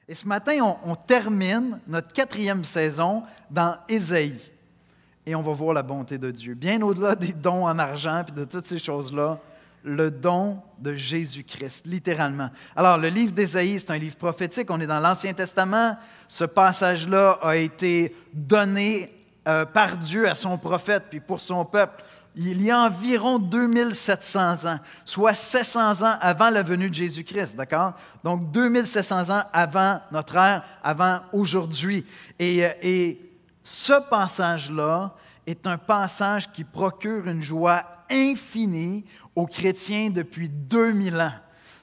Et ce matin, on termine notre 4e saison dans Ésaïe. Et on va voir la bonté de Dieu. Bien au-delà des dons en argent et de toutes ces choses-là, le don de Jésus-Christ, littéralement. Alors, le livre d'Ésaïe, c'est un livre prophétique. On est dans l'Ancien Testament. Ce passage-là a été donné par Dieu à son prophète puis pour son peuple. Il y a environ 2700 ans, soit 700 ans avant la venue de Jésus-Christ, d'accord? Donc, 2700 ans avant notre ère, avant aujourd'hui. Et ce passage-là est un passage qui procure une joie infinie aux chrétiens depuis 2000 ans.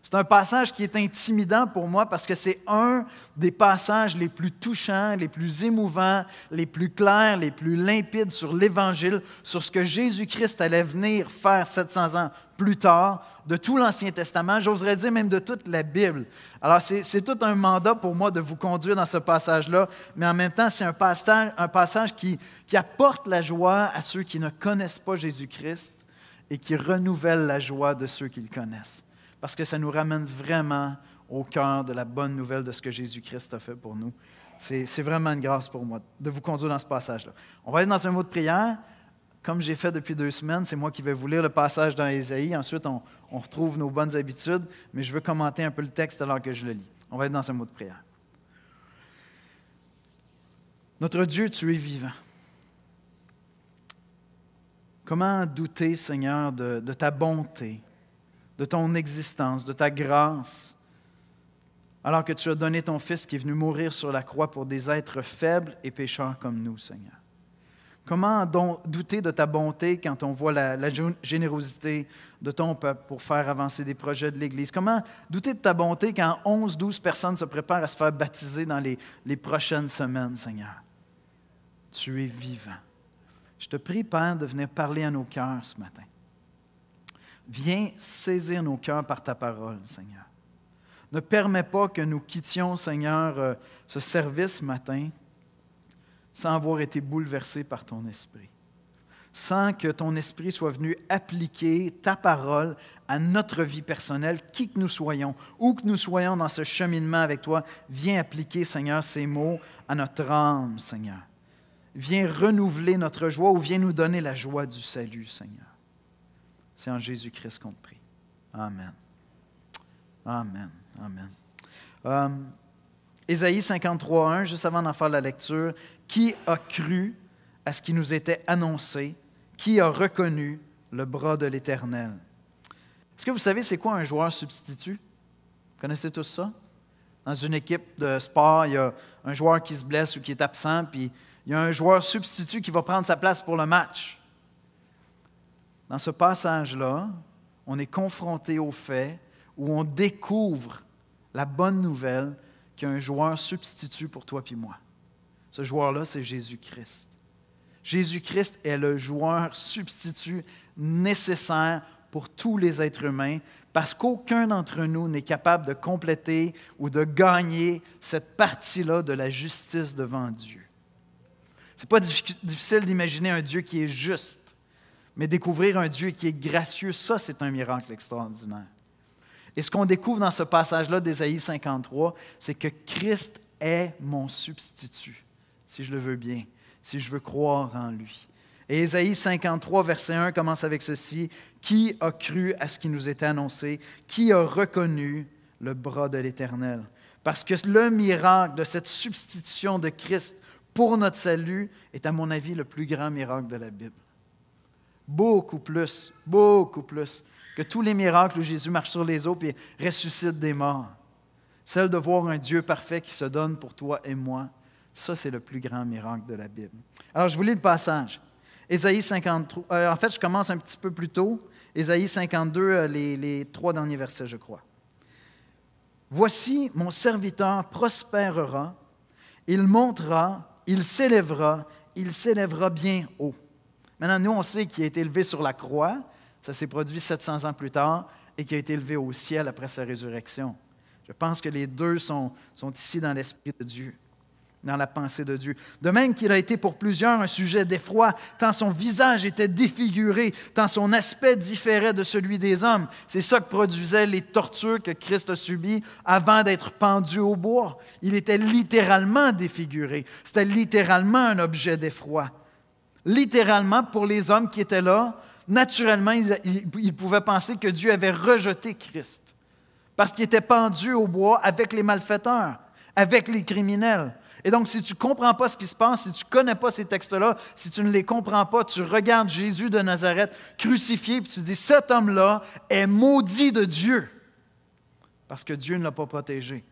C'est un passage qui est intimidant pour moi parce que c'est un des passages les plus touchants, les plus émouvants, les plus clairs, les plus limpides sur l'Évangile, sur ce que Jésus-Christ allait venir faire 700 ans plus tard, de tout l'Ancien Testament, j'oserais dire même de toute la Bible. Alors, c'est tout un mandat pour moi de vous conduire dans ce passage-là, mais en même temps, c'est un passage qui apporte la joie à ceux qui ne connaissent pas Jésus-Christ et qui renouvelle la joie de ceux qui le connaissent. Parce que ça nous ramène vraiment au cœur de la bonne nouvelle de ce que Jésus-Christ a fait pour nous. C'est vraiment une grâce pour moi de vous conduire dans ce passage-là. On va aller dans un mot de prière. Comme j'ai fait depuis 2 semaines, c'est moi qui vais vous lire le passage dans Ésaïe. Ensuite, on retrouve nos bonnes habitudes, mais je veux commenter un peu le texte alors que je le lis. On va aller dans un mot de prière. Notre Dieu, tu es vivant. Comment douter, Seigneur, de ta bonté, de ton existence, de ta grâce, alors que tu as donné ton Fils qui est venu mourir sur la croix pour des êtres faibles et pécheurs comme nous, Seigneur. Comment douter de ta bonté quand on voit la générosité de ton peuple pour faire avancer des projets de l'Église? Comment douter de ta bonté quand 11-12 personnes se préparent à se faire baptiser dans les prochaines semaines, Seigneur? Tu es vivant. Je te prie, Père, de venir parler à nos cœurs ce matin. Viens saisir nos cœurs par ta parole, Seigneur. Ne permets pas que nous quittions, Seigneur, ce service ce matin sans avoir été bouleversés par ton esprit. Sans que ton esprit soit venu appliquer ta parole à notre vie personnelle, qui que nous soyons, où que nous soyons dans ce cheminement avec toi, viens appliquer, Seigneur, ces mots à notre âme, Seigneur. Viens renouveler notre joie ou viens nous donner la joie du salut, Seigneur. C'est en Jésus-Christ qu'on te prie. Amen. Amen. Amen. Ésaïe 53:1, juste avant d'en faire la lecture. Qui a cru à ce qui nous était annoncé? Qui a reconnu le bras de l'Éternel? Est-ce que vous savez c'est quoi un joueur substitut? Vous connaissez tous ça? Dans une équipe de sport, il y a un joueur qui se blesse ou qui est absent, puis il y a un joueur substitut qui va prendre sa place pour le match. Dans ce passage-là, on est confronté au fait où on découvre la bonne nouvelle qu'il y a un joueur substitut pour toi et moi. Ce joueur-là, c'est Jésus-Christ. Jésus-Christ est le joueur substitut nécessaire pour tous les êtres humains parce qu'aucun d'entre nous n'est capable de compléter ou de gagner cette partie-là de la justice devant Dieu. Ce n'est pas difficile d'imaginer un Dieu qui est juste, mais découvrir un Dieu qui est gracieux, ça, c'est un miracle extraordinaire. Et ce qu'on découvre dans ce passage-là d'Ésaïe 53, c'est que Christ est mon substitut, si je le veux bien, si je veux croire en lui. Et Ésaïe 53, verset 1 commence avec ceci. « Qui a cru à ce qui nous était annoncé? Qui a reconnu le bras de l'Éternel? » Parce que le miracle de cette substitution de Christ pour notre salut est, à mon avis, le plus grand miracle de la Bible. Beaucoup plus que tous les miracles où Jésus marche sur les eaux et ressuscite des morts. Celle de voir un Dieu parfait qui se donne pour toi et moi, ça, c'est le plus grand miracle de la Bible. Alors, je vous lis le passage. Ésaïe 53, en fait, je commence un petit peu plus tôt. Ésaïe 52, les 3 derniers versets, je crois. « Voici, mon serviteur prospérera, il montera, il s'élèvera bien haut. » Maintenant, nous, on sait qu'il a été élevé sur la croix. Ça s'est produit 700 ans plus tard et qu'il a été élevé au ciel après sa résurrection. Je pense que les deux sont ici dans l'Esprit de Dieu. dans la pensée de Dieu. De même qu'il a été pour plusieurs un sujet d'effroi, tant son visage était défiguré, tant son aspect différait de celui des hommes. C'est ça que produisaient les tortures que Christ a subies avant d'être pendu au bois. Il était littéralement défiguré. C'était littéralement un objet d'effroi. Littéralement, pour les hommes qui étaient là, naturellement, ils pouvaient penser que Dieu avait rejeté Christ parce qu'il était pendu au bois avec les malfaiteurs, avec les criminels. Et donc, si tu ne comprends pas ce qui se passe, si tu ne connais pas ces textes-là, si tu ne les comprends pas, tu regardes Jésus de Nazareth crucifié, puis tu dis, cet homme-là est maudit de Dieu, parce que Dieu ne l'a pas protégé.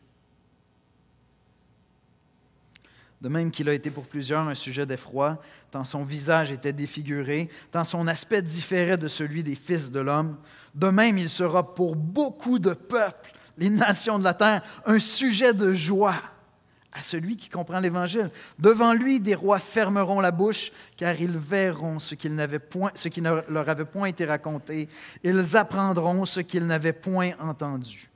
De même qu'il a été pour plusieurs un sujet d'effroi, tant son visage était défiguré, tant son aspect différait de celui des fils de l'homme, de même il sera pour beaucoup de peuples, les nations de la terre, un sujet de joie à celui qui comprend l'Évangile. Devant lui, des rois fermeront la bouche, car ils verront ce qui ne leur avait point été raconté. Ils apprendront ce qu'ils n'avaient point entendu.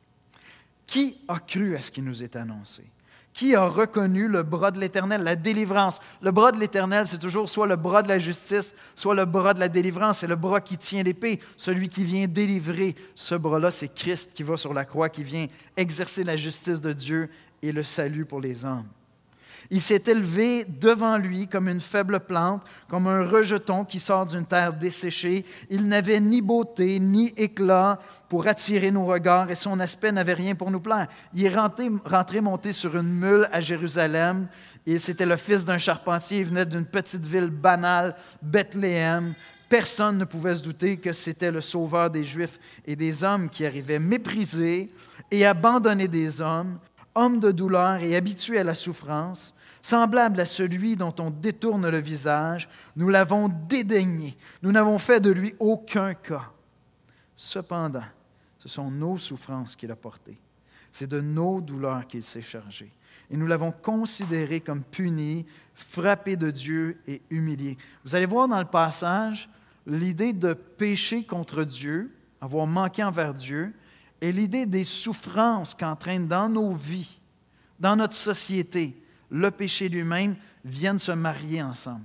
Qui a cru à ce qui nous est annoncé? Qui a reconnu le bras de l'Éternel, la délivrance? Le bras de l'Éternel, c'est toujours soit le bras de la justice, soit le bras de la délivrance. C'est le bras qui tient l'épée, celui qui vient délivrer. Ce bras-là, c'est Christ qui va sur la croix, qui vient exercer la justice de Dieu et le salut pour les hommes. Il s'est élevé devant lui comme une faible plante, comme un rejeton qui sort d'une terre desséchée. Il n'avait ni beauté, ni éclat pour attirer nos regards, et son aspect n'avait rien pour nous plaire. Il est rentré monté sur une mule à Jérusalem, et c'était le fils d'un charpentier. Il venait d'une petite ville banale, Bethléem. Personne ne pouvait se douter que c'était le sauveur des Juifs et des hommes qui arrivaient, méprisé et abandonné des hommes, homme de douleur et habitué à la souffrance, semblable à celui dont on détourne le visage, nous l'avons dédaigné. Nous n'avons fait de lui aucun cas. Cependant, ce sont nos souffrances qu'il a portées. C'est de nos douleurs qu'il s'est chargé. Et nous l'avons considéré comme puni, frappé de Dieu et humilié. Vous allez voir dans le passage l'idée de pécher contre Dieu, avoir manqué envers Dieu, et l'idée des souffrances qu'entraîne dans nos vies, dans notre société, le péché lui-même, viennent se marier ensemble.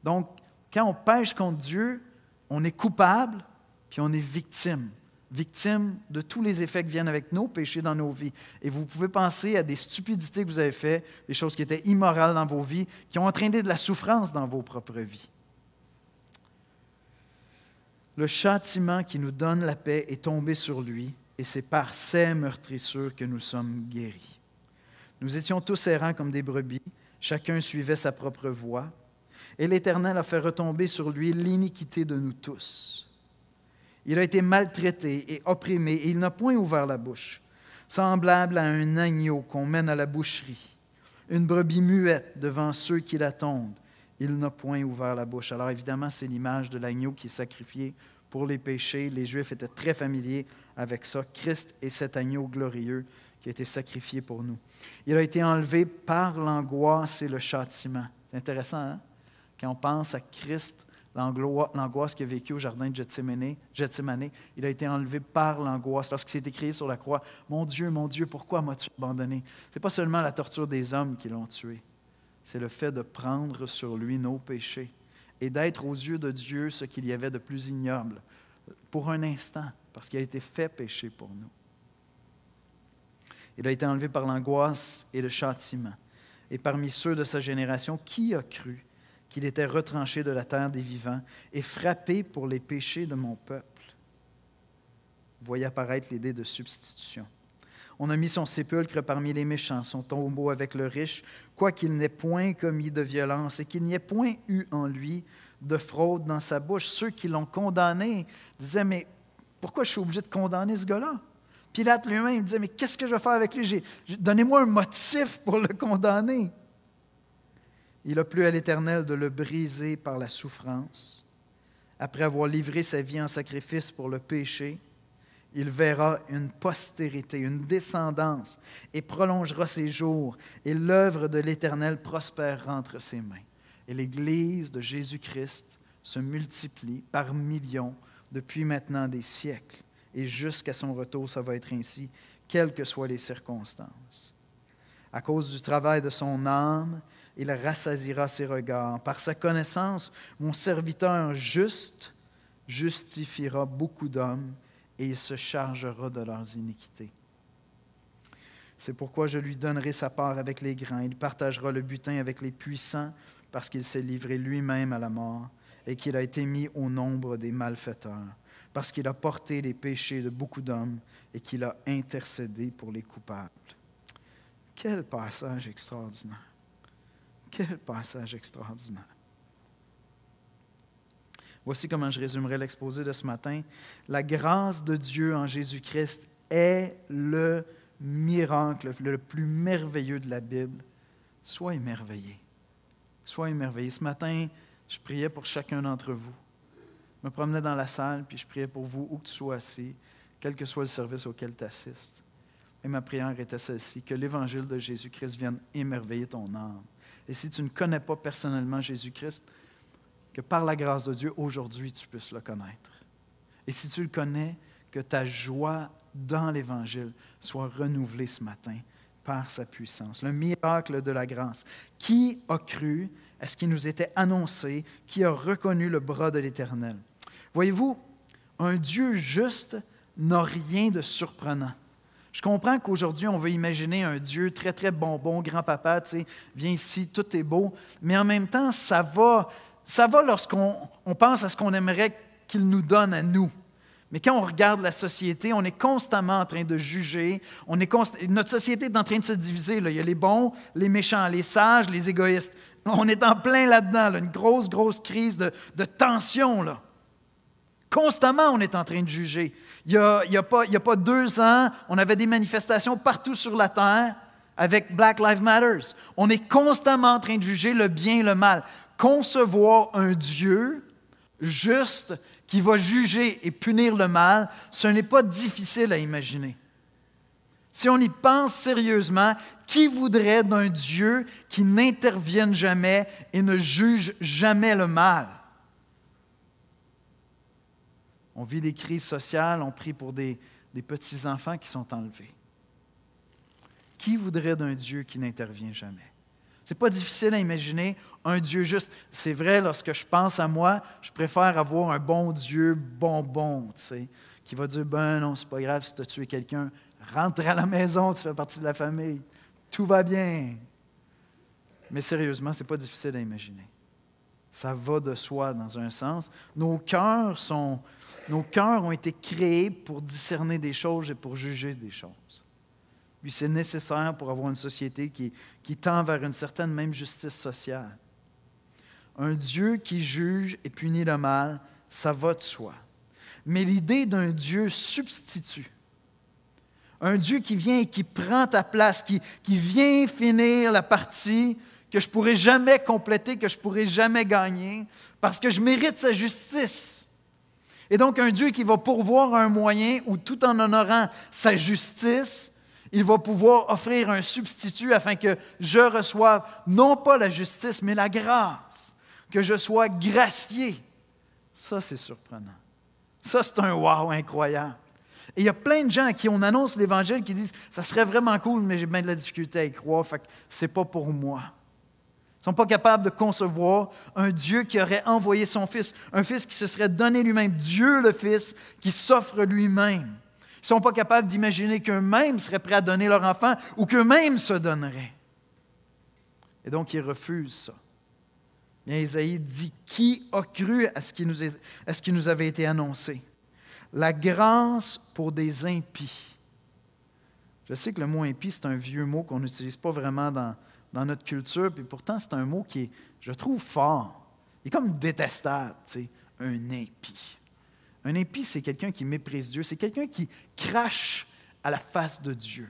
Donc, quand on pêche contre Dieu, on est coupable, puis on est victime. Victime de tous les effets qui viennent avec nos péchés dans nos vies. Et vous pouvez penser à des stupidités que vous avez faites, des choses qui étaient immorales dans vos vies, qui ont entraîné de la souffrance dans vos propres vies. Le châtiment qui nous donne la paix est tombé sur lui, et c'est par ses meurtrissures que nous sommes guéris. Nous étions tous errants comme des brebis, chacun suivait sa propre voie, et l'Éternel a fait retomber sur lui l'iniquité de nous tous. Il a été maltraité et opprimé, et il n'a point ouvert la bouche, semblable à un agneau qu'on mène à la boucherie, une brebis muette devant ceux qui l'attendent. Il n'a point ouvert la bouche. Alors évidemment, c'est l'image de l'agneau qui est sacrifié pour les péchés. Les Juifs étaient très familiers avec ça. Christ est cet agneau glorieux qui a été sacrifié pour nous. Il a été enlevé par l'angoisse et le châtiment. C'est intéressant, hein? Quand on pense à Christ, l'angoisse qu'il a vécue au jardin de Gethsémane, il a été enlevé par l'angoisse. Lorsqu'il s'est écrié sur la croix, « Mon Dieu, pourquoi m'as-tu abandonné? » Ce n'est pas seulement la torture des hommes qui l'ont tué. C'est le fait de prendre sur lui nos péchés et d'être aux yeux de Dieu ce qu'il y avait de plus ignoble pour un instant, parce qu'il a été fait péché pour nous. Il a été enlevé par l'angoisse et le châtiment. Et parmi ceux de sa génération, qui a cru qu'il était retranché de la terre des vivants et frappé pour les péchés de mon peuple? Vous voyez apparaître l'idée de substitution. On a mis son sépulcre parmi les méchants, son tombeau avec le riche, quoiqu'il n'ait point commis de violence et qu'il n'y ait point eu en lui de fraude dans sa bouche. Ceux qui l'ont condamné disaient, mais pourquoi je suis obligé de condamner ce gars-là? Pilate lui-même disait, mais qu'est-ce que je vais faire avec lui? Donnez-moi un motif pour le condamner. Il a plu à l'Éternel de le briser par la souffrance. Après avoir livré sa vie en sacrifice pour le péché, il verra une postérité, une descendance, et prolongera ses jours, et l'œuvre de l'Éternel prospérera entre ses mains. Et l'Église de Jésus-Christ se multiplie par millions depuis maintenant des siècles. Et jusqu'à son retour, ça va être ainsi, quelles que soient les circonstances. À cause du travail de son âme, il rassasiera ses regards. Par sa connaissance, mon serviteur juste justifiera beaucoup d'hommes et il se chargera de leurs iniquités. C'est pourquoi je lui donnerai sa part avec les grands. Il partagera le butin avec les puissants parce qu'il s'est livré lui-même à la mort et qu'il a été mis au nombre des malfaiteurs, parce qu'il a porté les péchés de beaucoup d'hommes et qu'il a intercédé pour les coupables. Quel passage extraordinaire! Quel passage extraordinaire! Voici comment je résumerai l'exposé de ce matin. La grâce de Dieu en Jésus-Christ est le miracle le plus merveilleux de la Bible. Sois émerveillé. Sois émerveillé. Ce matin, je priais pour chacun d'entre vous. Je me promenais dans la salle, puis je priais pour vous, où que tu sois assis, quel que soit le service auquel tu assistes. Et ma prière était celle-ci, que l'Évangile de Jésus-Christ vienne émerveiller ton âme. Et si tu ne connais pas personnellement Jésus-Christ, que par la grâce de Dieu, aujourd'hui, tu puisses le connaître. Et si tu le connais, que ta joie dans l'Évangile soit renouvelée ce matin par sa puissance. Le miracle de la grâce. Qui a cru à ce qui nous était annoncé? Qui a reconnu le bras de l'Éternel? Voyez-vous, un Dieu juste n'a rien de surprenant. Je comprends qu'aujourd'hui, on veut imaginer un Dieu très, très bonbon, grand-papa, tu sais, viens ici, tout est beau, mais en même temps, ça va lorsqu'on pense à ce qu'on aimerait qu'il nous donne à nous. Mais quand on regarde la société, on est constamment en train de juger. Notre société est en train de se diviser. Là. Il y a les bons, les méchants, les sages, les égoïstes. On est en plein là-dedans, là, une grosse, grosse crise de tension. Là. Constamment, on est en train de juger. Il y a pas 2 ans, on avait des manifestations partout sur la terre avec Black Lives Matter. On est constamment en train de juger le bien et le mal. Concevoir un Dieu juste qui va juger et punir le mal, ce n'est pas difficile à imaginer. Si on y pense sérieusement, qui voudrait d'un Dieu qui n'intervienne jamais et ne juge jamais le mal? On vit des crises sociales, on prie pour des petits-enfants qui sont enlevés. Qui voudrait d'un Dieu qui n'intervient jamais? Ce n'est pas difficile à imaginer un Dieu juste. C'est vrai, lorsque je pense à moi, je préfère avoir un bon Dieu bonbon, tu sais, qui va dire, ben non, c'est pas grave si tu as tué quelqu'un, rentre à la maison, tu fais partie de la famille, tout va bien. Mais sérieusement, ce n'est pas difficile à imaginer. Ça va de soi dans un sens. Nos cœurs ont été créés pour discerner des choses et pour juger des choses. Puis c'est nécessaire pour avoir une société qui tend vers une certaine même justice sociale. Un Dieu qui juge et punit le mal, ça va de soi. Mais l'idée d'un Dieu substitut, un Dieu qui vient et qui prend ta place, qui vient finir la partie que je ne pourrai jamais compléter, que je ne pourrai jamais gagner, parce que je mérite sa justice. Et donc un Dieu qui va pourvoir un moyen où, tout en honorant sa justice, il va pouvoir offrir un substitut afin que je reçoive non pas la justice, mais la grâce, que je sois gracié. Ça, c'est surprenant. Ça, c'est un wow incroyable. Et il y a plein de gens à qui on annonce l'Évangile qui disent « ça serait vraiment cool, mais j'ai bien de la difficulté à y croire, fait que c'est pas pour moi ». Ils ne sont pas capables de concevoir un Dieu qui aurait envoyé son Fils, un Fils qui se serait donné lui-même, Dieu le Fils, qui s'offre lui-même. Ils ne sont pas capables d'imaginer qu'eux-mêmes seraient prêts à donner leur enfant ou qu'eux-mêmes se donneraient. Et donc, ils refusent ça. Bien, Isaïe dit, qui a cru à ce qui nous avait été annoncé? La grâce pour des impies. Je sais que le mot impie, c'est un vieux mot qu'on n'utilise pas vraiment dans notre culture, puis pourtant, c'est un mot qui est, je trouve, fort. Il est comme détestable, tu sais, un impie. Un impie, c'est quelqu'un qui méprise Dieu. C'est quelqu'un qui crache à la face de Dieu.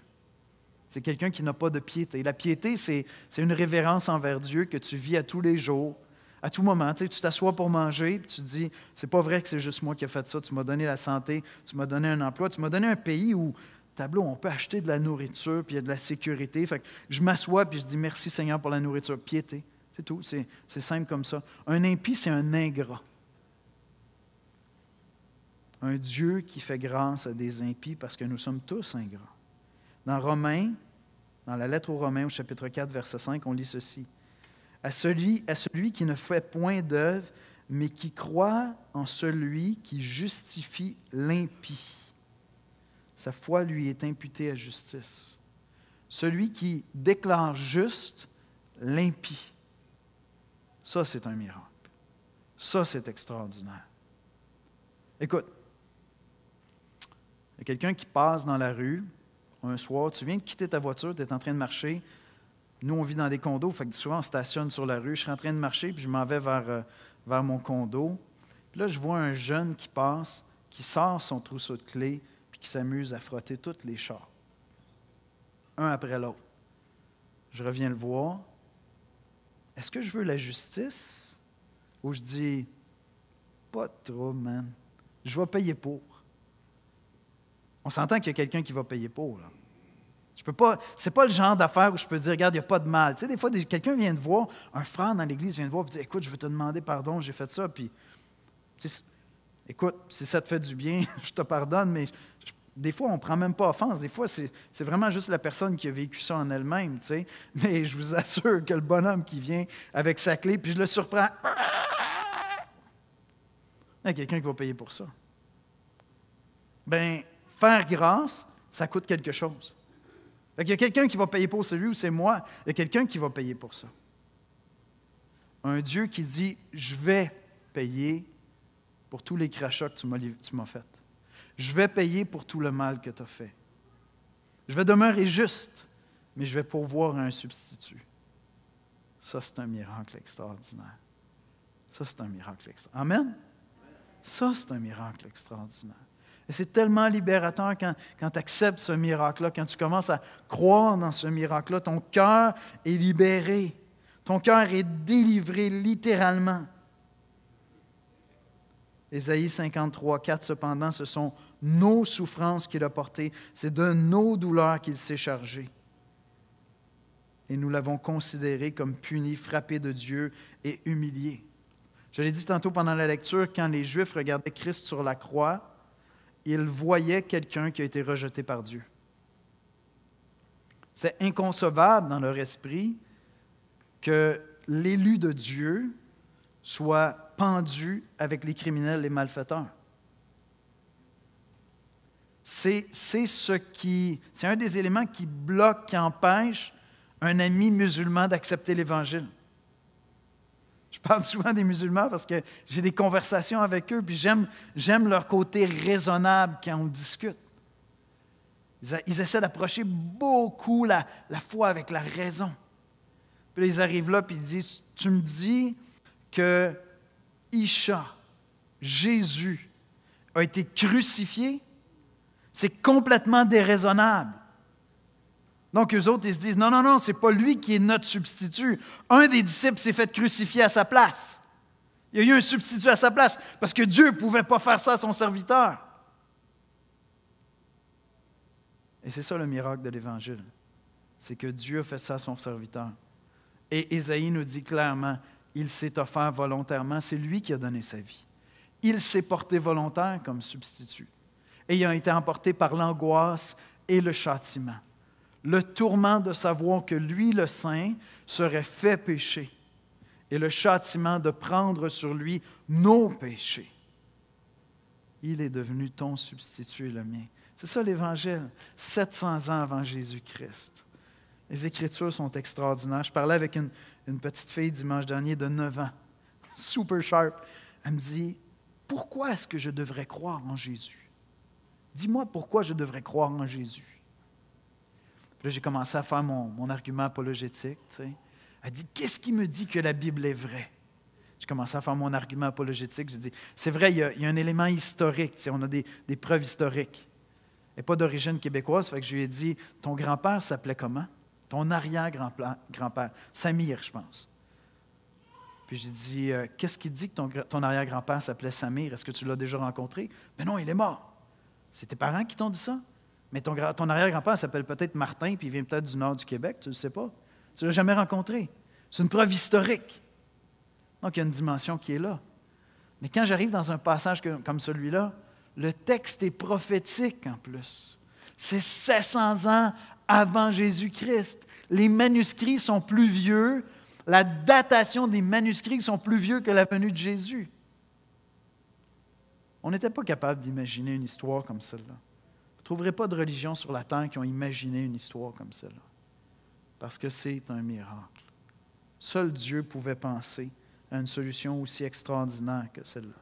C'est quelqu'un qui n'a pas de piété. La piété, c'est une révérence envers Dieu que tu vis à tous les jours, à tout moment. Tu sais, tu t'assois pour manger, puis tu te dis, c'est pas vrai que c'est juste moi qui ai fait ça. Tu m'as donné la santé, tu m'as donné un emploi, tu m'as donné un pays où, tableau, on peut acheter de la nourriture, puis il y a de la sécurité. Fait que je m'assois, puis je dis, merci Seigneur pour la nourriture. Piété, c'est tout. C'est simple comme ça. Un impie, c'est un ingrat. Un Dieu qui fait grâce à des impies parce que nous sommes tous ingrats. Dans Romains, Dans la lettre aux Romains, au chapitre 4, verset 5, on lit ceci. À celui qui ne fait point d'œuvre, mais qui croit en celui qui justifie l'impie. Sa foi lui est imputée à justice. Celui qui déclare juste l'impie. Ça, c'est un miracle. Ça, c'est extraordinaire. Écoute, il y a quelqu'un qui passe dans la rue un soir, tu viens de quitter ta voiture, tu es en train de marcher. Nous, on vit dans des condos, fait que souvent on stationne sur la rue. Je suis en train de marcher, puis je m'en vais vers mon condo. Puis là, je vois un jeune qui passe, qui sort son trousseau de clés, puis qui s'amuse à frotter tous les chars, un après l'autre. Je reviens le voir. Est-ce que je veux la justice? Ou je dis, pas trop, man. Je vais payer pour. On s'entend qu'il y a quelqu'un qui va payer pour. Là. Je peux pas, c'est pas le genre d'affaire où je peux dire, regarde, il n'y a pas de mal. Tu sais, des fois, quelqu'un vient te voir, un frère dans l'église vient te voir et dit, écoute, je veux te demander pardon, j'ai fait ça. Puis, écoute, si ça te fait du bien, je te pardonne, mais des fois, on ne prend même pas offense. Des fois, c'est vraiment juste la personne qui a vécu ça en elle-même. Tu sais. Mais je vous assure que le bonhomme qui vient avec sa clé, puis je le surprends, il y a quelqu'un qui va payer pour ça. Bien, faire grâce, ça coûte quelque chose. Il y a quelqu'un qui va payer pour celui ou c'est moi. Il y a quelqu'un qui va payer pour ça. Un Dieu qui dit, je vais payer pour tous les crachats que tu m'as faits. Je vais payer pour tout le mal que tu as fait. Je vais demeurer juste, mais je vais pourvoir un substitut. Ça, c'est un miracle extraordinaire. Ça, c'est un miracle extraordinaire. Amen? Ça, c'est un miracle extraordinaire. Et c'est tellement libérateur quand tu acceptes ce miracle-là, quand tu commences à croire dans ce miracle-là, ton cœur est libéré. Ton cœur est délivré littéralement. Ésaïe 53, 4, cependant, ce sont nos souffrances qu'il a portées, c'est de nos douleurs qu'il s'est chargé. Et nous l'avons considéré comme puni, frappé de Dieu et humilié. Je l'ai dit tantôt pendant la lecture, quand les Juifs regardaient Christ sur la croix, ils voyaient quelqu'un qui a été rejeté par Dieu. C'est inconcevable dans leur esprit que l'élu de Dieu soit pendu avec les criminels, les malfaiteurs. C'est un des éléments qui bloque, qui empêche un ami musulman d'accepter l'Évangile. Je parle souvent des musulmans parce que j'ai des conversations avec eux, puis j'aime leur côté raisonnable quand on discute. Ils essaient d'approcher beaucoup la foi avec la raison. Puis là, ils arrivent là, puis ils disent, tu me dis que Isha, Jésus, a été crucifié? C'est complètement déraisonnable. Donc, eux autres, ils se disent, non, c'est pas lui qui est notre substitut. Un des disciples s'est fait crucifier à sa place. Il y a eu un substitut à sa place, parce que Dieu ne pouvait pas faire ça à son serviteur. Et c'est ça le miracle de l'Évangile. C'est que Dieu a fait ça à son serviteur. Et Ésaïe nous dit clairement, il s'est offert volontairement, c'est lui qui a donné sa vie. Il s'est porté volontaire comme substitut. Et il a été emporté par l'angoisse et le châtiment. Le tourment de savoir que lui, le Saint, serait fait péché et le châtiment de prendre sur lui nos péchés. Il est devenu ton substitut et le mien. C'est ça l'Évangile, 700 ans avant Jésus-Christ. Les Écritures sont extraordinaires. Je parlais avec une petite fille dimanche dernier de 9 ans, super sharp. Elle me dit, pourquoi est-ce que je devrais croire en Jésus? Dis-moi pourquoi je devrais croire en Jésus. Puis là, j'ai commencé à faire mon argument apologétique. Tu sais. Elle dit, qu'est-ce qui me dit que la Bible est vraie? J'ai commencé à faire mon argument apologétique. J'ai dit, c'est vrai, il y a un élément historique. Tu sais, on a des preuves historiques. Elle n'est pas d'origine québécoise, fait que je lui ai dit, ton grand-père s'appelait comment? Ton arrière-grand-père. Samir, je pense. Puis j'ai dit, qu'est-ce qui dit que ton arrière-grand-père s'appelait Samir? Est-ce que tu l'as déjà rencontré? Ben non, il est mort. C'est tes parents qui t'ont dit ça? Mais ton arrière-grand-père s'appelle peut-être Martin, puis il vient peut-être du nord du Québec, tu ne le sais pas. Tu ne l'as jamais rencontré. C'est une preuve historique. Donc, il y a une dimension qui est là. Mais quand j'arrive dans un passage comme celui-là, le texte est prophétique en plus. C'est 700 ans avant Jésus-Christ. Les manuscrits sont plus vieux, la datation des manuscrits sont plus vieux que la venue de Jésus. On n'était pas capable d'imaginer une histoire comme celle-là. Vous ne trouverez pas de religion sur la terre qui ont imaginé une histoire comme celle-là. Parce que c'est un miracle. Seul Dieu pouvait penser à une solution aussi extraordinaire que celle-là.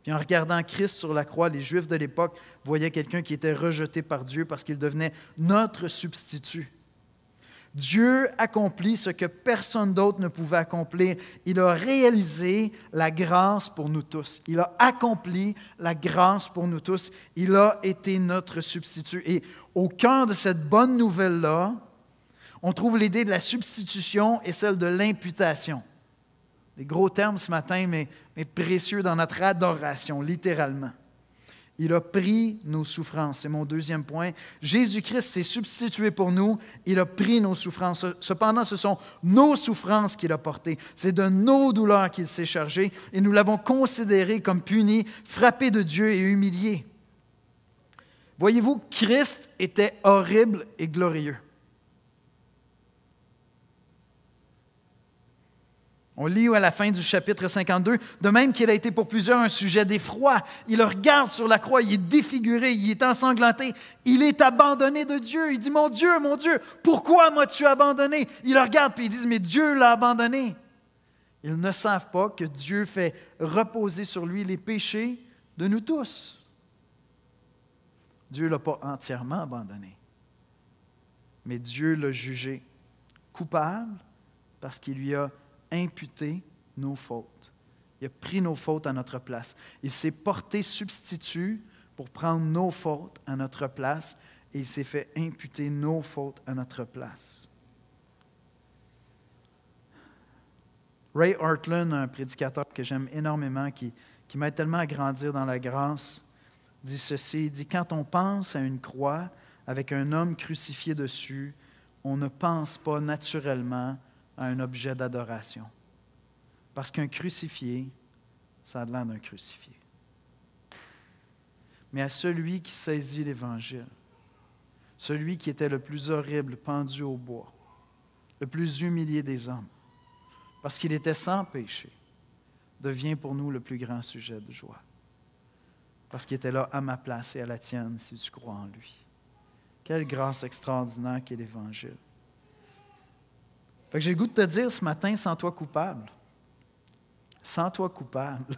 Puis en regardant Christ sur la croix, les Juifs de l'époque voyaient quelqu'un qui était rejeté par Dieu parce qu'il devenait notre substitut. Dieu accomplit ce que personne d'autre ne pouvait accomplir. Il a réalisé la grâce pour nous tous. Il a accompli la grâce pour nous tous. Il a été notre substitut. Et au cœur de cette bonne nouvelle-là, on trouve l'idée de la substitution et celle de l'imputation. Des gros termes ce matin, mais précieux dans notre adoration, littéralement. Il a pris nos souffrances. C'est mon deuxième point. Jésus-Christ s'est substitué pour nous. Il a pris nos souffrances. Cependant, ce sont nos souffrances qu'il a portées. C'est de nos douleurs qu'il s'est chargé et nous l'avons considéré comme puni, frappé de Dieu et humilié. Voyez-vous, Christ était horrible et glorieux. On lit à la fin du chapitre 52, de même qu'il a été pour plusieurs un sujet d'effroi. Il le regarde sur la croix, il est défiguré, il est ensanglanté, il est abandonné de Dieu. Il dit, mon Dieu, pourquoi m'as-tu abandonné? Il le regarde et il dit, mais Dieu l'a abandonné. Ils ne savent pas que Dieu fait reposer sur lui les péchés de nous tous. Dieu ne l'a pas entièrement abandonné, mais Dieu l'a jugé coupable parce qu'il lui a imputé nos fautes. Il a pris nos fautes à notre place. Il s'est porté substitut pour prendre nos fautes à notre place et il s'est fait imputer nos fautes à notre place. Ray Ortlund, un prédicateur que j'aime énormément, qui m'aide tellement à grandir dans la grâce, dit ceci, il dit « Quand on pense à une croix avec un homme crucifié dessus, on ne pense pas naturellement à un objet d'adoration. Parce qu'un crucifié, ça a l'air d'un crucifié. Mais à celui qui saisit l'Évangile, celui qui était le plus horrible, pendu au bois, le plus humilié des hommes, parce qu'il était sans péché, devient pour nous le plus grand sujet de joie. Parce qu'il était là à ma place et à la tienne si tu crois en lui. Quelle grâce extraordinaire qu'est l'Évangile. Fait que j'ai le goût de te dire ce matin, sens-toi coupable. Sens-toi coupable.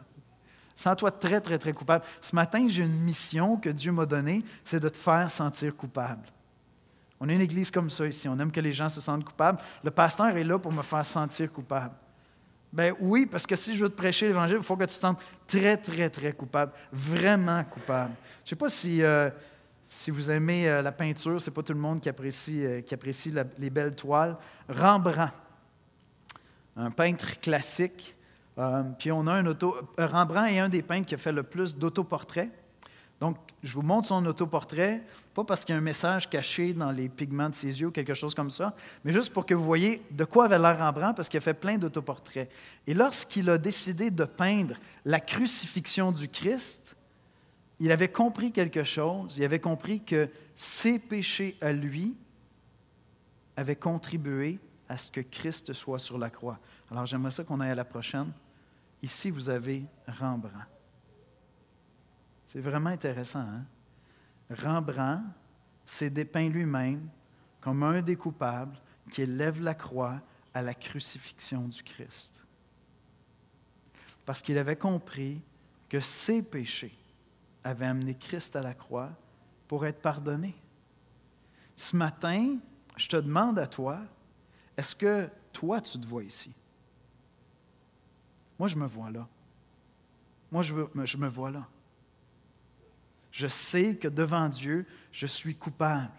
Sens-toi très, très, très coupable. Ce matin, j'ai une mission que Dieu m'a donnée, c'est de te faire sentir coupable. On est une église comme ça ici. On aime que les gens se sentent coupables. Le pasteur est là pour me faire sentir coupable. Ben oui, parce que si je veux te prêcher l'Évangile, il faut que tu te sentes très, très, très coupable. Vraiment coupable. Je ne sais pas si vous aimez la peinture, ce n'est pas tout le monde qui apprécie les belles toiles. Rembrandt, un peintre classique. Puis on a Rembrandt est un des peintres qui a fait le plus d'autoportraits. Donc, je vous montre son autoportrait, pas parce qu'il y a un message caché dans les pigments de ses yeux ou quelque chose comme ça, mais juste pour que vous voyez de quoi avait l'air Rembrandt, parce qu'il a fait plein d'autoportraits. Et lorsqu'il a décidé de peindre la crucifixion du Christ, il avait compris quelque chose. Il avait compris que ses péchés à lui avaient contribué à ce que Christ soit sur la croix. Alors, j'aimerais ça qu'on aille à la prochaine. Ici, vous avez Rembrandt. C'est vraiment intéressant, hein? Rembrandt s'est dépeint lui-même comme un des coupables qui élève la croix à la crucifixion du Christ. Parce qu'il avait compris que ses péchés avaient amené Christ à la croix pour être pardonné. Ce matin, je te demande à toi, est-ce que toi, tu te vois ici? Moi, je me vois là. Moi, je me vois là. Je sais que devant Dieu, je suis coupable.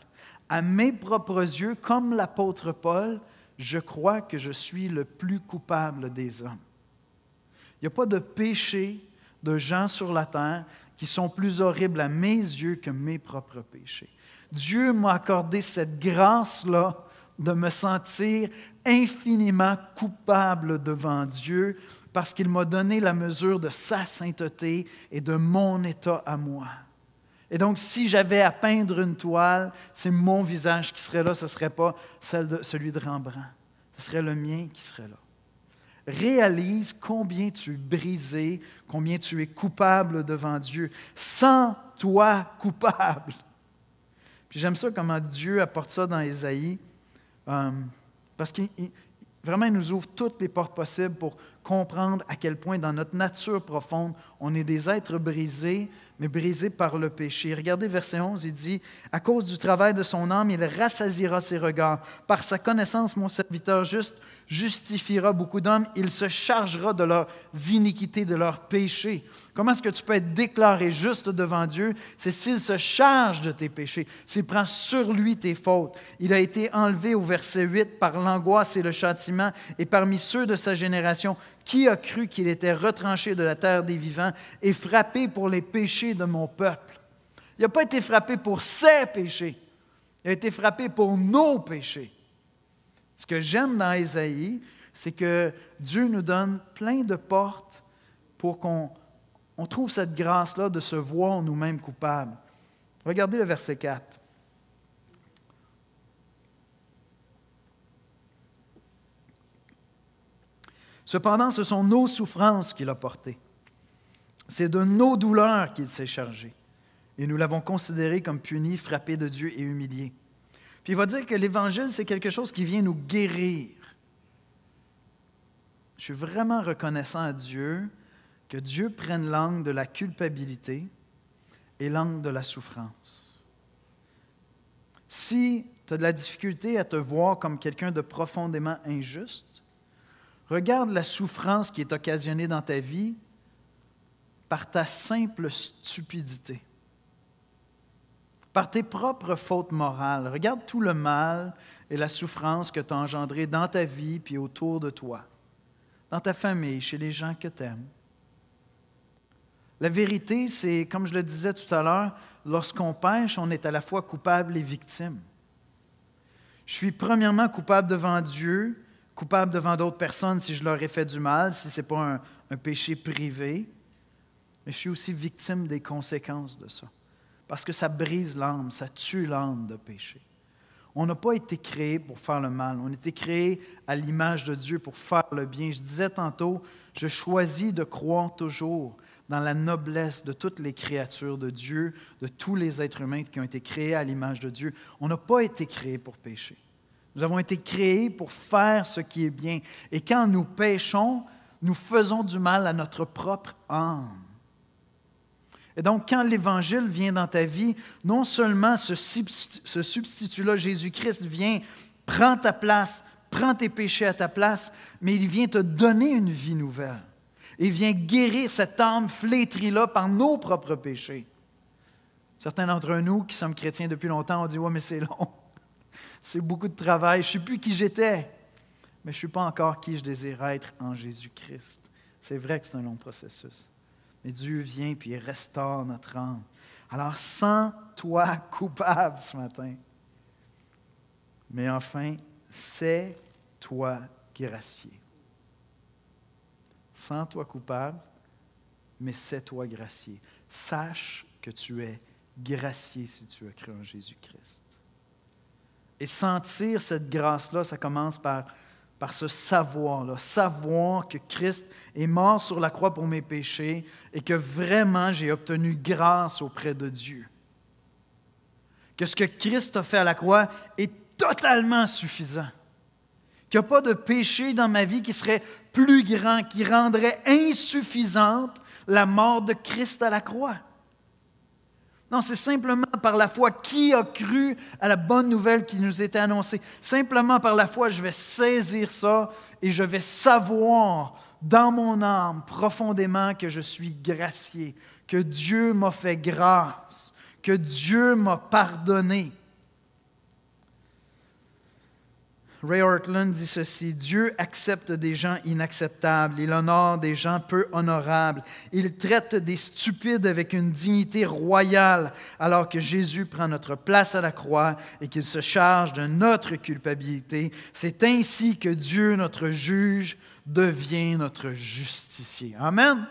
À mes propres yeux, comme l'apôtre Paul, je crois que je suis le plus coupable des hommes. Il n'y a pas de péché de gens sur la terre qui sont plus horribles à mes yeux que mes propres péchés. Dieu m'a accordé cette grâce-là de me sentir infiniment coupable devant Dieu parce qu'il m'a donné la mesure de sa sainteté et de mon état à moi. Et donc, si j'avais à peindre une toile, c'est mon visage qui serait là, ce ne serait pas celui de Rembrandt. Ce serait le mien qui serait là. Réalise combien tu es brisé, combien tu es coupable devant Dieu. Sens-toi coupable. Puis j'aime ça comment Dieu apporte ça dans Ésaïe, parce qu'il vraiment, il nous ouvre toutes les portes possibles pour comprendre à quel point dans notre nature profonde, on est des êtres brisés, mais brisés par le péché. Regardez verset 11, il dit « À cause du travail de son âme, il rassasiera ses regards. Par sa connaissance, mon serviteur juste justifiera beaucoup d'hommes. Il se chargera de leurs iniquités, de leurs péchés. » Comment est-ce que tu peux être déclaré juste devant Dieu? C'est s'il se charge de tes péchés, s'il prend sur lui tes fautes. Il a été enlevé au verset 8 par l'angoisse et le châtiment, et parmi ceux de sa génération, qui a cru qu'il était retranché de la terre des vivants et frappé pour les péchés de mon peuple? Il n'a pas été frappé pour ses péchés, il a été frappé pour nos péchés. Ce que j'aime dans Ésaïe, c'est que Dieu nous donne plein de portes pour qu'on trouve cette grâce-là de se voir nous-mêmes coupables. Regardez le verset 4. Cependant, ce sont nos souffrances qu'il a portées. C'est de nos douleurs qu'il s'est chargé. Et nous l'avons considéré comme puni, frappé de Dieu et humilié. Puis il va dire que l'Évangile, c'est quelque chose qui vient nous guérir. Je suis vraiment reconnaissant à Dieu que Dieu prenne l'angle de la culpabilité et l'angle de la souffrance. Si tu as de la difficulté à te voir comme quelqu'un de profondément injuste, regarde la souffrance qui est occasionnée dans ta vie par ta simple stupidité, par tes propres fautes morales. Regarde tout le mal et la souffrance que tu as engendré dans ta vie puis autour de toi, dans ta famille, chez les gens que tu aimes. La vérité, c'est, comme je le disais tout à l'heure, lorsqu'on pêche, on est à la fois coupable et victime. Je suis premièrement coupable devant Dieu, coupable devant d'autres personnes si je leur ai fait du mal, si ce n'est pas un péché privé, mais je suis aussi victime des conséquences de ça. Parce que ça brise l'âme, ça tue l'âme de péché. On n'a pas été créé pour faire le mal, on a été créé à l'image de Dieu pour faire le bien. Je disais tantôt, je choisis de croire toujours dans la noblesse de toutes les créatures de Dieu, de tous les êtres humains qui ont été créés à l'image de Dieu. On n'a pas été créé pour pécher. Nous avons été créés pour faire ce qui est bien. Et quand nous péchons, nous faisons du mal à notre propre âme. Et donc, quand l'Évangile vient dans ta vie, non seulement ce substitut-là, Jésus-Christ, vient, prend ta place, prend tes péchés à ta place, mais il vient te donner une vie nouvelle. Il vient guérir cette âme flétrie-là par nos propres péchés. Certains d'entre nous qui sommes chrétiens depuis longtemps ont dit « Ouais, mais c'est long. C'est beaucoup de travail. Je ne sais plus qui j'étais, mais je ne suis pas encore qui je désire être en Jésus-Christ. » C'est vrai que c'est un long processus. Mais Dieu vient puis il restaure notre âme. Alors, sens-toi coupable ce matin. Mais enfin, sais-toi gracié. Sens-toi coupable, mais sais-toi gracié. Sache que tu es gracié si tu as cru en Jésus-Christ. Et sentir cette grâce-là, ça commence par ce savoir-là. Savoir que Christ est mort sur la croix pour mes péchés et que vraiment j'ai obtenu grâce auprès de Dieu. Que ce que Christ a fait à la croix est totalement suffisant. Qu'il n'y a pas de péché dans ma vie qui serait plus grand, qui rendrait insuffisante la mort de Christ à la croix. Non, c'est simplement par la foi. Qui a cru à la bonne nouvelle qui nous était annoncée? Simplement par la foi, je vais saisir ça et je vais savoir dans mon âme profondément que je suis gracié, que Dieu m'a fait grâce, que Dieu m'a pardonné. Ray Ortlund dit ceci: Dieu accepte des gens inacceptables, il honore des gens peu honorables, il traite des stupides avec une dignité royale, alors que Jésus prend notre place à la croix et qu'il se charge de notre culpabilité. C'est ainsi que Dieu, notre juge, devient notre justicier. Amen.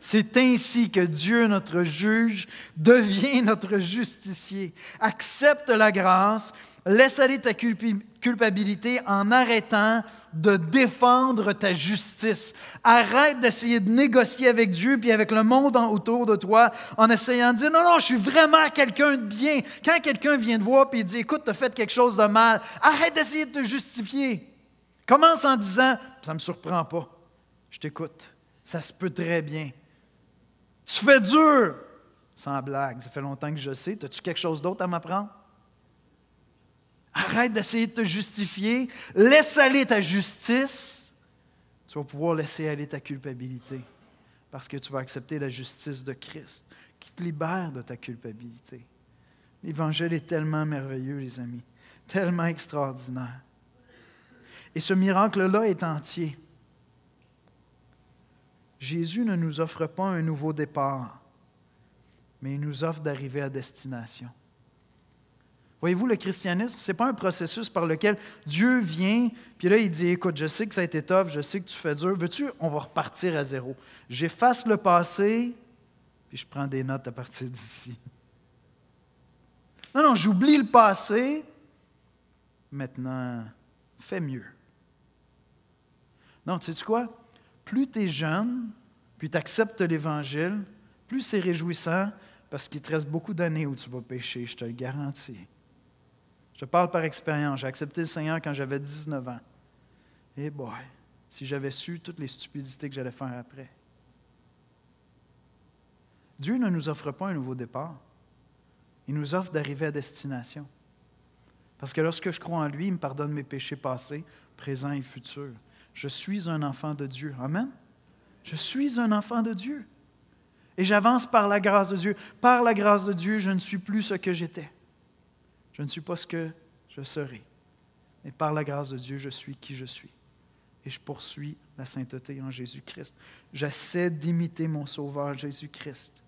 C'est ainsi que Dieu, notre juge, devient notre justicier. Accepte la grâce, laisse aller ta culpabilité en arrêtant de défendre ta justice. Arrête d'essayer de négocier avec Dieu puis avec le monde autour de toi en essayant de dire « Non, non, je suis vraiment quelqu'un de bien. » Quand quelqu'un vient te voir et dit « Écoute, tu as fait quelque chose de mal », arrête d'essayer de te justifier. Commence en disant « Ça ne me surprend pas. Je t'écoute. Ça se peut très bien. » Tu fais dur. Sans blague, ça fait longtemps que je sais. As-tu quelque chose d'autre à m'apprendre? Arrête d'essayer de te justifier. Laisse aller ta justice. Tu vas pouvoir laisser aller ta culpabilité parce que tu vas accepter la justice de Christ qui te libère de ta culpabilité. L'Évangile est tellement merveilleux, les amis, tellement extraordinaire. Et ce miracle-là est entier. Jésus ne nous offre pas un nouveau départ, mais il nous offre d'arriver à destination. Voyez-vous, le christianisme, ce n'est pas un processus par lequel Dieu vient, puis là, il dit, écoute, je sais que ça a été tough, je sais que tu fais dur, veux-tu, on va repartir à zéro. J'efface le passé, puis je prends des notes à partir d'ici. Non, non, j'oublie le passé, maintenant, fais mieux. Non, tu sais quoi? Plus tu es jeune, puis tu acceptes l'Évangile, plus c'est réjouissant, parce qu'il te reste beaucoup d'années où tu vas pécher, je te le garantis. Je te parle par expérience. J'ai accepté le Seigneur quand j'avais 19 ans. Eh boy, si j'avais su toutes les stupidités que j'allais faire après. Dieu ne nous offre pas un nouveau départ. Il nous offre d'arriver à destination. Parce que lorsque je crois en lui, il me pardonne mes péchés passés, présents et futurs. Je suis un enfant de Dieu. Amen? Je suis un enfant de Dieu. Et j'avance par la grâce de Dieu. Par la grâce de Dieu, je ne suis plus ce que j'étais. Je ne suis pas ce que je serai. Mais par la grâce de Dieu, je suis qui je suis. Et je poursuis la sainteté en Jésus-Christ. J'essaie d'imiter mon Sauveur Jésus-Christ.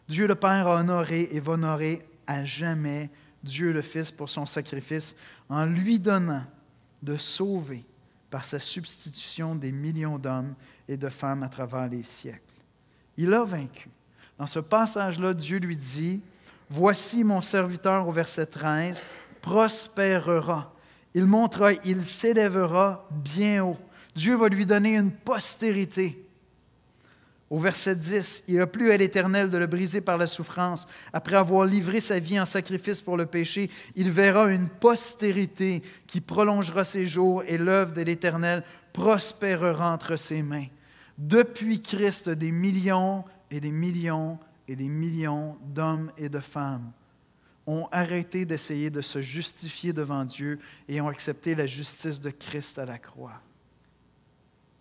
Dieu le Père a honoré et va honorer à jamais Dieu le Fils pour son sacrifice en lui donnant de sauver par sa substitution des millions d'hommes et de femmes à travers les siècles. Il a vaincu. Dans ce passage-là, Dieu lui dit, « Voici mon serviteur » au verset 13, « prospérera. Il montera, il s'élèvera bien haut. » Dieu va lui donner une postérité. Au verset 10, « Il a plu à l'Éternel de le briser par la souffrance. Après avoir livré sa vie en sacrifice pour le péché, il verra une postérité qui prolongera ses jours et l'œuvre de l'Éternel prospérera entre ses mains. » Depuis Christ, des millions et des millions et des millions d'hommes et de femmes ont arrêté d'essayer de se justifier devant Dieu et ont accepté la justice de Christ à la croix.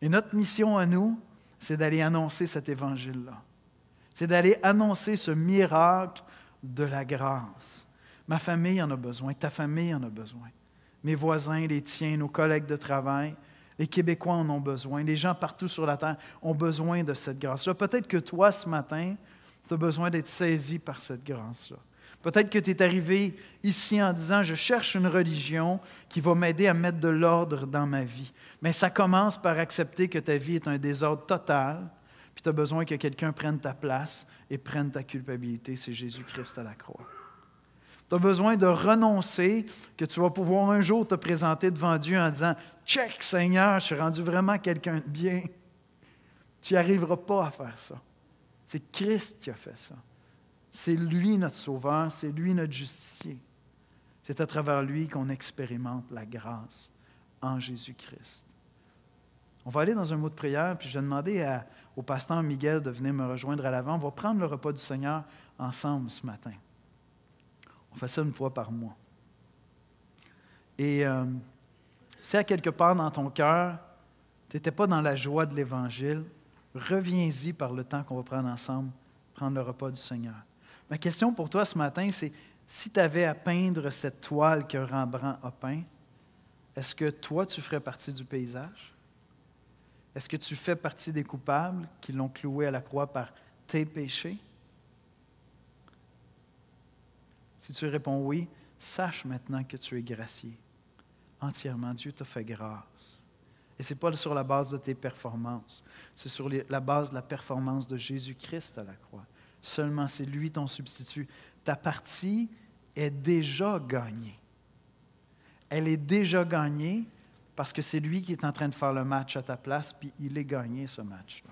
Et notre mission à nous, c'est d'aller annoncer cet évangile-là. C'est d'aller annoncer ce miracle de la grâce. Ma famille en a besoin, ta famille en a besoin. Mes voisins, les tiens, nos collègues de travail, les Québécois en ont besoin. Les gens partout sur la terre ont besoin de cette grâce-là. Peut-être que toi, ce matin, tu as besoin d'être saisi par cette grâce-là. Peut-être que tu es arrivé ici en disant « Je cherche une religion qui va m'aider à mettre de l'ordre dans ma vie. » Mais ça commence par accepter que ta vie est un désordre total, puis tu as besoin que quelqu'un prenne ta place et prenne ta culpabilité. C'est Jésus-Christ à la croix. Tu as besoin de renoncer, que tu vas pouvoir un jour te présenter devant Dieu en disant « Check, Seigneur, je suis rendu vraiment quelqu'un de bien. » Tu n'y arriveras pas à faire ça. C'est Christ qui a fait ça. C'est lui notre Sauveur, c'est lui notre justicier. C'est à travers lui qu'on expérimente la grâce en Jésus-Christ. On va aller dans un mot de prière, puis je vais demander au pasteur Miguel de venir me rejoindre à l'avant. On va prendre le repas du Seigneur ensemble ce matin. On fait ça une fois par mois. Et si à quelque part dans ton cœur, tu n'étais pas dans la joie de l'Évangile, reviens-y par le temps qu'on va prendre ensemble, prendre le repas du Seigneur. Ma question pour toi ce matin, c'est si tu avais à peindre cette toile que Rembrandt a peinte, est-ce que toi, tu ferais partie du paysage? Est-ce que tu fais partie des coupables qui l'ont cloué à la croix par tes péchés? Si tu réponds oui, sache maintenant que tu es gracié. Entièrement, Dieu t'a fait grâce. Et Et ce n'est pas sur la base de tes performances, c'est sur la base de la performance de Jésus-Christ à la croix. Seulement, c'est lui ton substitut. Ta partie est déjà gagnée. Elle est déjà gagnée parce que c'est lui qui est en train de faire le match à ta place, puis il est gagné, ce match-là.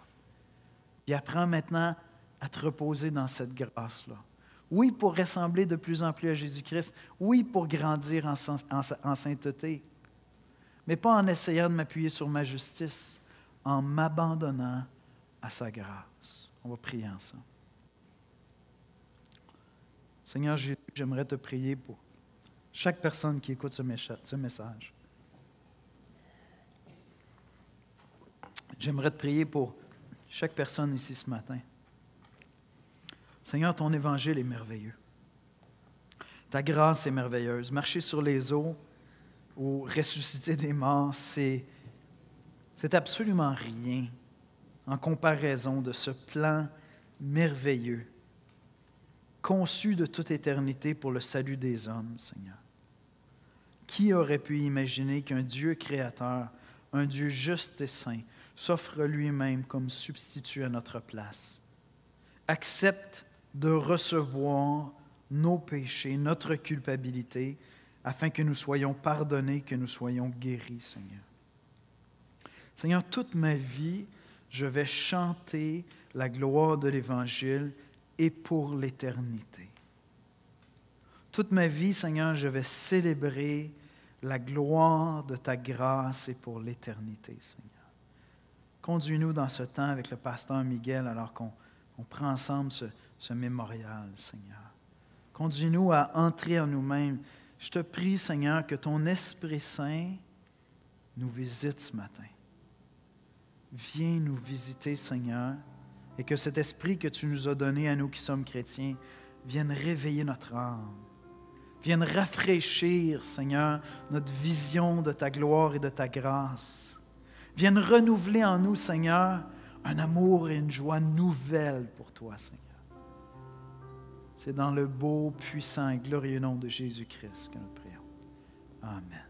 Puis apprends maintenant à te reposer dans cette grâce-là. Oui, pour ressembler de plus en plus à Jésus-Christ. Oui, pour grandir en sainteté. Mais pas en essayant de m'appuyer sur ma justice, en m'abandonnant à sa grâce. On va prier ensemble. Seigneur Jésus, j'aimerais te prier pour chaque personne qui écoute ce message. J'aimerais te prier pour chaque personne ici ce matin. Seigneur, ton évangile est merveilleux. Ta grâce est merveilleuse. Marcher sur les eaux ou ressusciter des morts, c'est absolument rien en comparaison de ce plan merveilleux, conçu de toute éternité pour le salut des hommes, Seigneur. Qui aurait pu imaginer qu'un Dieu créateur, un Dieu juste et saint, s'offre lui-même comme substitut à notre place, accepte de recevoir nos péchés, notre culpabilité, afin que nous soyons pardonnés, que nous soyons guéris, Seigneur. Seigneur, toute ma vie, je vais chanter la gloire de l'Évangile et pour l'éternité. Toute ma vie, Seigneur, je vais célébrer la gloire de ta grâce et pour l'éternité, Seigneur. Conduis-nous dans ce temps avec le pasteur Miguel alors qu'on prend ensemble ce mémorial, Seigneur. Conduis-nous à entrer en nous-mêmes. Je te prie, Seigneur, que ton Esprit Saint nous visite ce matin. Viens nous visiter, Seigneur, et que cet esprit que tu nous as donné à nous qui sommes chrétiens vienne réveiller notre âme, vienne rafraîchir, Seigneur, notre vision de ta gloire et de ta grâce. Vienne renouveler en nous, Seigneur, un amour et une joie nouvelle pour toi, Seigneur. C'est dans le beau, puissant et glorieux nom de Jésus-Christ que nous prions. Amen.